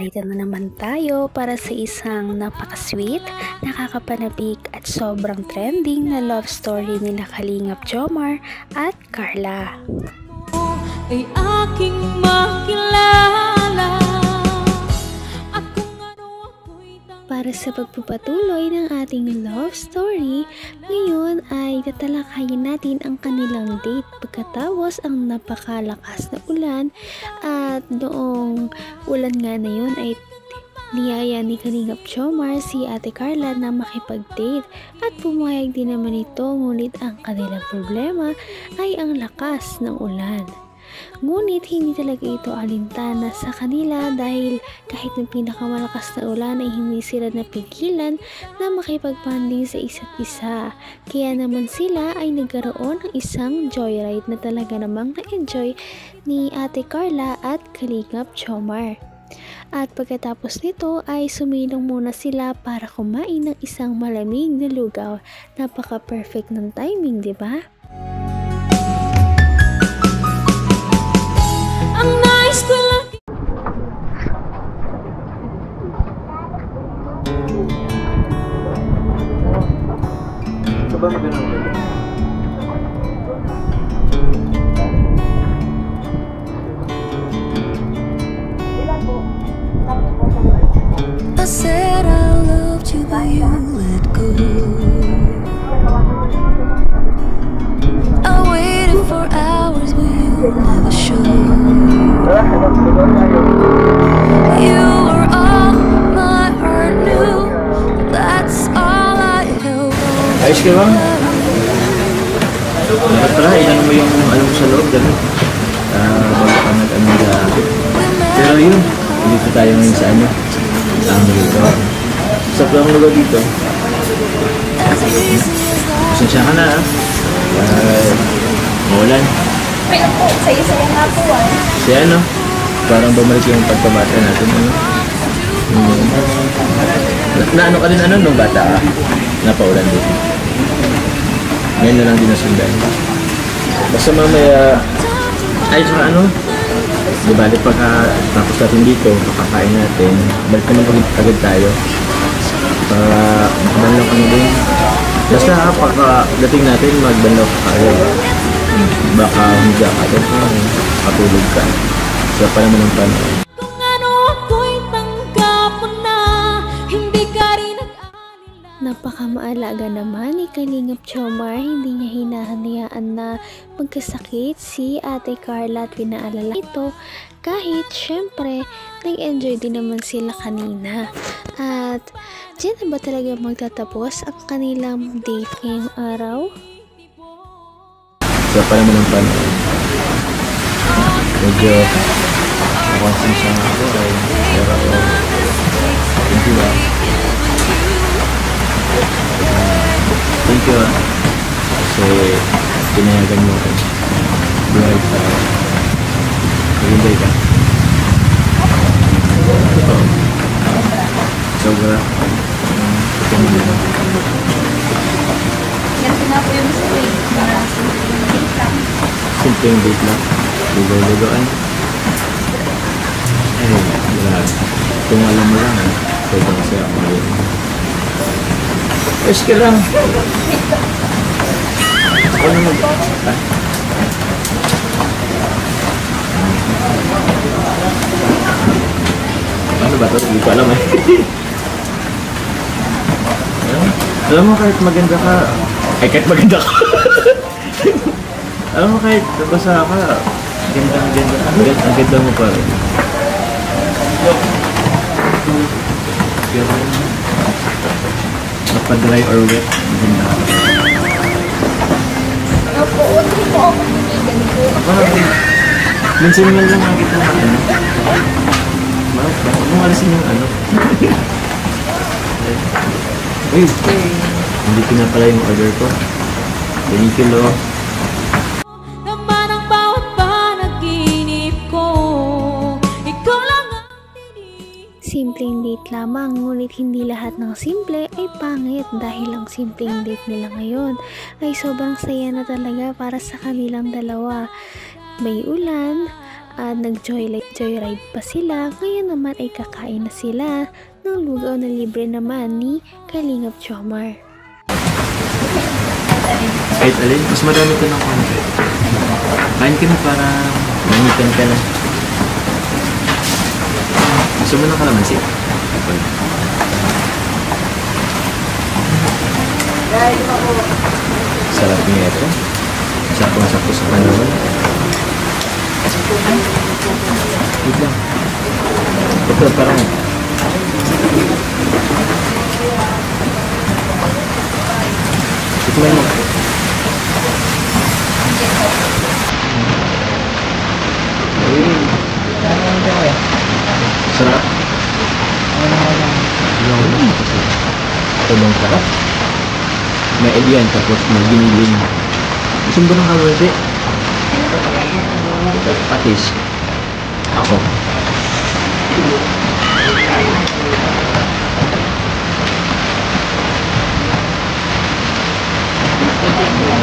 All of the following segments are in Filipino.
narito na naman tayo para sa isang napaka-sweet, nakakapanabik at sobrang trending na love story nila Kalingap Jomar at Carla. Ay aking makilala. Para sa pagpapatuloy ng ating love story, ngayon ay tatalakayin natin ang kanilang date pagkatapos ang napakalakas na ulan at noong ulan nga na yun ay niyaya ni Kalingap Jomar si Ate Carla na makipag-date at pumayag din naman ito, ngunit ang kanilang problema ay ang lakas ng ulan. Ngunit hindi talaga ito alintana sa kanila dahil kahit ng pinakamalakas na ulan ay hindi sila napigilan na makipag-bonding sa isa't isa. Kaya naman sila ay nagkaroon ng isang joyride na talaga namang na-enjoy ni Ate Carla at Kalingap Jomar. At pagkatapos nito ay sumilong muna sila para kumain ng isang malamig na lugaw. Napaka-perfect ng timing, di ba? I said I loved you, but you let go. I waited for hours, but you never showed. You were all my heart knew. That's all I held on. Ayos ka ba? Dapat pala, ilan mo yung alam mo sa loob, gano'n? Bago ka nag-amiga. Pero yun, dito tayo ngayon sa ano? Ang dito. Sa plong lugar dito. Pasensya ka na, ha? Maulan. Pero po, saya-saya nga po Kasi ano, parang bumalik yung pagpabata natin, ano? Na ano ka din, ano, nung bata ka? Napaulan dito. Ngayon na lang din nasundan. Basta mamaya, ay saka ano, di balik pagka tapos natin dito, makakain natin, balik naman agad tayo. Para magbanlaw kami din. Basta pagka dating natin, magbanlaw ka agad. Baka humiga ka doon, katulog ka. Sa pa naman ang panahon. Napakamaalaga naman ni Kalingap Jomar, hindi niya hinahanayaan na magkasakit si Ate Carla at pinaalala ito kahit syempre nag-enjoy din naman sila kanina. At dyan na ba talaga magtatapos ang kanilang date ngayong araw? Sa pa naman ang panahon. Medyo nakonsensya nga ako ay pero thank you ba? Thank you, kasi pinayagan mo ako buhay sa Maghintay ka. Ito, sobra pagkamali. Ganito nga po yung sweet. Simpleng date lang. Lugaw-lugawan. Eh, wala. Kung alam mo lang, sobrang masaya ako ngayon. Ayos ka lang. Ano mo ba? Ano ba ito? Hindi ko alam eh. Alam mo kahit maganda ka, ay kahit maganda ka. Alam mo kahit basa ka, ang ganda mo pa rin. Dry or wet, maganda ka. Opo, hindi po ako ganito. Minsan lang lang nakita na ano. Bakit mo alisin yung ano? Uy, hindi ko na pala yung order ko. Thank you, Lo. Simpleng date lamang, ngunit hindi lahat ng simple ay pangit dahil ang simpleng date nila ngayon ay sobrang saya na talaga para sa kanilang dalawa. May ulan at nag-joyride pa sila. Ngayon naman ay kakain na sila ng lugaw na libre naman ni Kalingap Jomar. Kahit alin, mas marami ka ng konti. Kain ka na para manitan ka na. Gusto mo ng kalamansi? Sarap niya ito. Sakto-sakto sa panahon. Wait lang. Ito, parang ito lang mo. Sarap. Ito bang sarap? May ediyan tapos maginiling. Gusto mo ba ng kalamansi? Patis. Ako.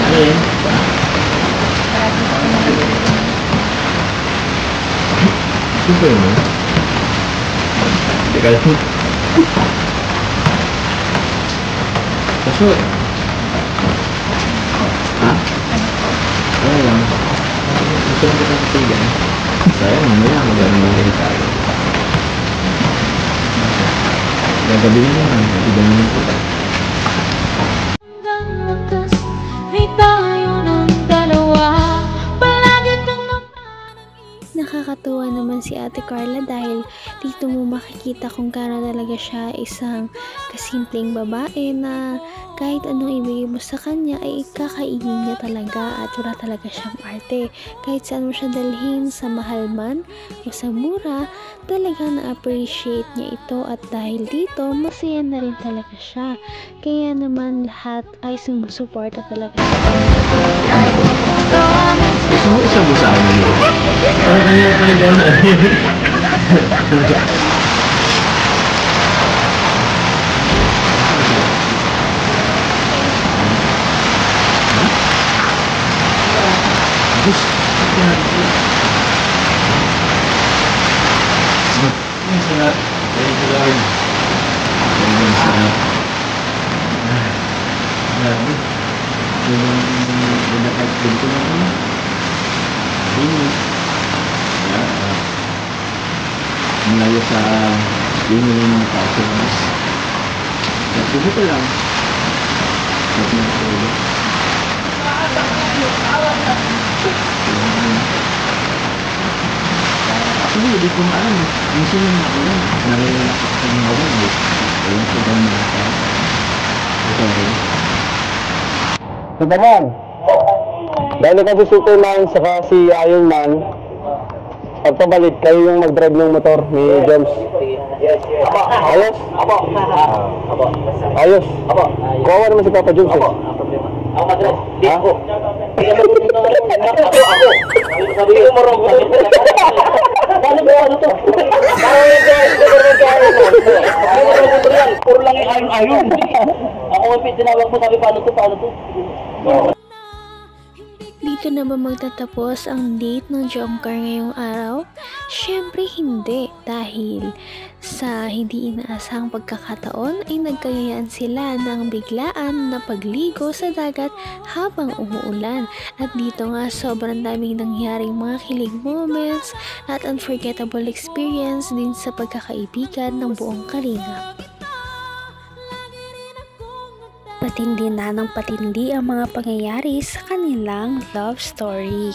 Ano yun? Gusto yun eh? Teka lang. Kaso, ha? Wala lang. Gusto lang kita katigan. Sayang, mamaya magandang mga tayo. Gagabihin mo lang, natigan mo yung puta. May tayo ng dalawa. Palagi kang Nakakatuwa naman si Ate Carla dahil dito mo makikita kung gaano talaga siya isang kasimpleng babae na kahit anong ibigay mo sa kanya ay kakainin niya talaga at wala talaga siyang arte. Kahit saan mo siya dalhin, sa mahal man o sa mura, talaga na-appreciate niya ito at dahil dito, masaya na rin talaga siya. Kaya naman lahat ay sumusuporta talaga siya. Gusto mo isang mo sa amin yun? Parang kanya tayo doon na. Gusto ko na rin. Sarap. Thank you, Lord. Sarap. Grabe. Yung nakakit ko na ini malayo sa ini ng pagkakas at dito lang at nasulo actually hindi ko maalam minsan yung makulang narinig ako sa mga wala ayun sa dami na ito rin Superman! Dahil kasi Superman saka si Iron Man, pagpabalik kayo yung mag-drive ng motor ni James. Ayos? Ayos? Kawawa naman si Papa James eh. Ako madras. Ha? Ako. Sabi ko marong. Paano ba ano to? Puro lang yung ayun. Ako may tinawag mo sabi paano to? Dito na ba magtatapos ang date ng Jomcar ngayong araw? Siyempre hindi, dahil sa hindi inaasahang pagkakataon ay nagkayayaan sila ng biglaan na pagligo sa dagat habang umuulan. At dito nga sobrang daming nangyaring mga kilig moments at unforgettable experience din sa pagkakaibigan ng buong Kalingap. Patindi na ng patindi ang mga pangyayari sa kanilang love story.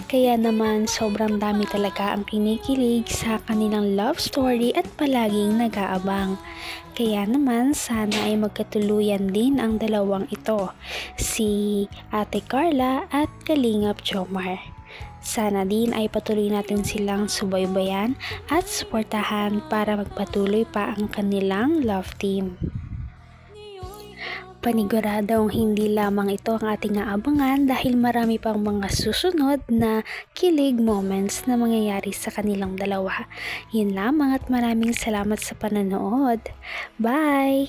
Kaya naman sobrang dami talaga ang kinikilig sa kanilang love story at palaging nag-aabang. Kaya naman sana ay magkatuluyan din ang dalawang ito, si Ate Carla at Kalingap Jomar. Sana din ay patuloy natin silang subaybayan at suportahan para magpatuloy pa ang kanilang love team. Paniguradong hindi lamang ito ang ating aabangan dahil marami pang mga susunod na kilig moments na mangyayari sa kanilang dalawa. Yun lamang at maraming salamat sa panonood. Bye!